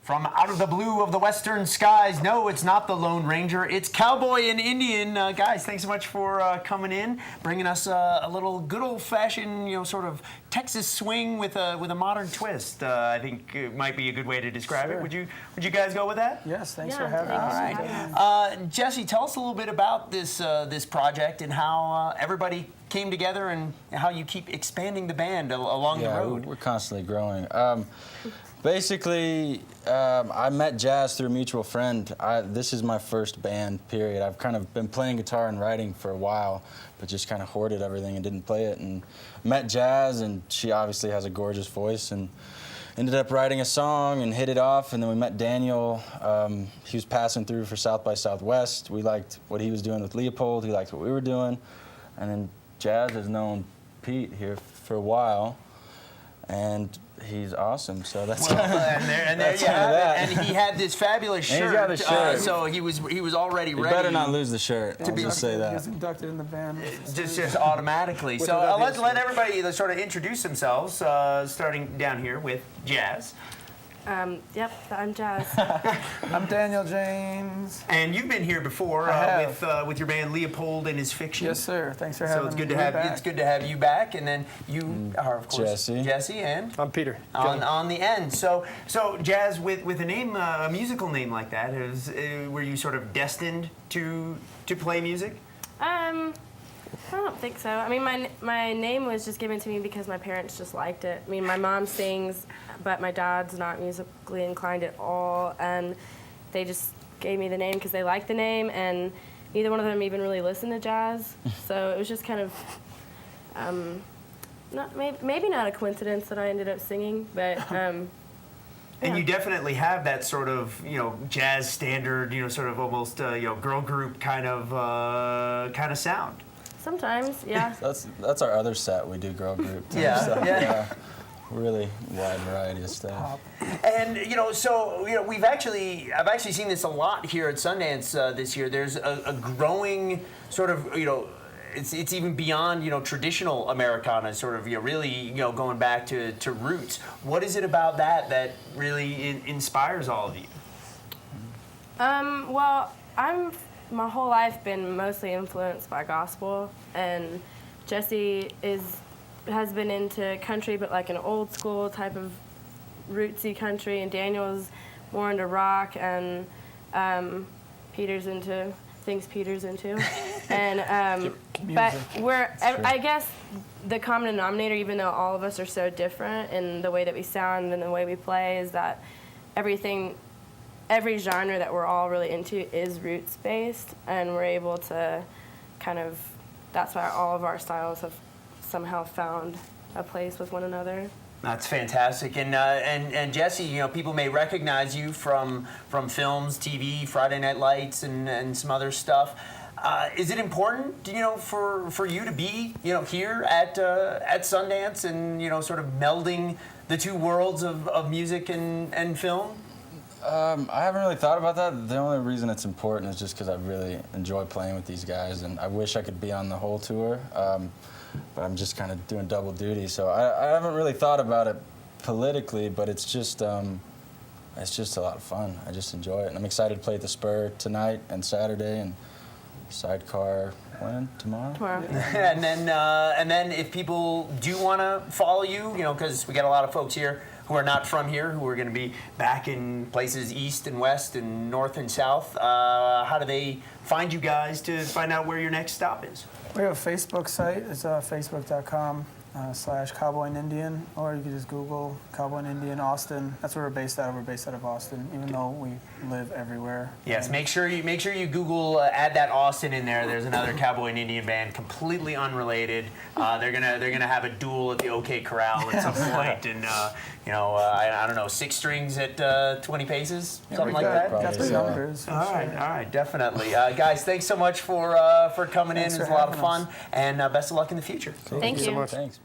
From out of the blue of the western skies, no, it's not the Lone Ranger, it's Cowboy and Indian. Guys, thanks so much for coming in, bringing us a little good old-fashioned, sort of Texas swing with a modern twist. I think it might be a good way to describe it. Would you guys go with that? Yes, thanks for having us. All right. Jesse, tell us a little bit about this this project and how everybody came together and how you keep expanding the band along the road. We're constantly growing. Basically, I met Jazz through a mutual friend. This is my first band, period. I've kind of been playing guitar and writing for a while, but just kind of hoarded everything and didn't play it. And met Jazz, and she obviously has a gorgeous voice, and ended up writing a song and hit it off. And then we met Daniel. He was passing through for South by Southwest. We liked what he was doing with Leopold. He liked what we were doing. And then Jazz has known Pete here for a while, and he's awesome. So that's and there you have it. And he had this fabulous shirt. He's got the shirt. So he was already ready. Better not lose the shirt. I'll just say that. He was inducted in the band. Just automatically. So let everybody sort of introduce themselves, starting down here with Jazz. Yep, I'm Jazz. I'm Daniel James. And you've been here before with your band Leopold and His Fiction. Yes, sir. Thanks for having me. So it's good to have you back. And then you are, of course, Jesse, and I'm Peter. On the end. So Jazz, with a name, a musical name like that, were you sort of destined to play music? I don't think so. I mean, my name was just given to me because my parents just liked it. I mean, my mom sings, but my dad's not musically inclined at all, and they just gave me the name because they liked the name, and neither one of them even really listened to jazz. So it was just kind of, maybe not a coincidence that I ended up singing, but. And you definitely have that sort of, jazz standard, sort of almost, girl group kind of sound. Sometimes, yeah. That's our other set. We do girl group. Yeah. Really wide variety of stuff. And I've actually seen this a lot here at Sundance this year. There's a growing sort of it's even beyond traditional Americana, sort of really going back to roots. What is it about that really inspires all of you? Well, my whole life been mostly influenced by gospel, and Jesse has been into country, but like an old school type of rootsy country, and Daniel's more into rock, and Peter's into things Peter's into, and but I guess the common denominator, even though all of us are so different in the way that we sound and the way we play, is that every genre that we're all really into is roots-based, and we're able to that's why all of our styles have somehow found a place with one another. That's fantastic. And Jesse, people may recognize you from films, TV, Friday Night Lights, and some other stuff. Is it important, for you to be, here at Sundance and, sort of melding the two worlds of music and film? I haven't really thought about that. The only reason it's important is just because I really enjoy playing with these guys, and I wish I could be on the whole tour, but I'm just kind of doing double duty. So I haven't really thought about it politically, but it's just a lot of fun. I just enjoy it, and I'm excited to play at the Spur tonight and Saturday, and Sidecar tomorrow. And then if people do want to follow you, because we got a lot of folks here who are not from here, who are going to be back in places east and west and north and south. How do they find you guys to find out where your next stop is? We have a Facebook site. It's facebook.com/Cowboy and Indian, or you can just Google Cowboy and Indian Austin. That's where we're based out of. We're based out of Austin, even though we live everywhere. Yes, make sure you Google, add that Austin in there. There's another Cowboy and Indian band, completely unrelated. They're gonna have a duel at the OK Corral at some point, and I don't know, 6 strings at 20 paces, something like that. Got the numbers. All right, definitely. Guys, thanks so much for coming in. It was a lot of fun, and best of luck in the future. Thank you so much. Thanks.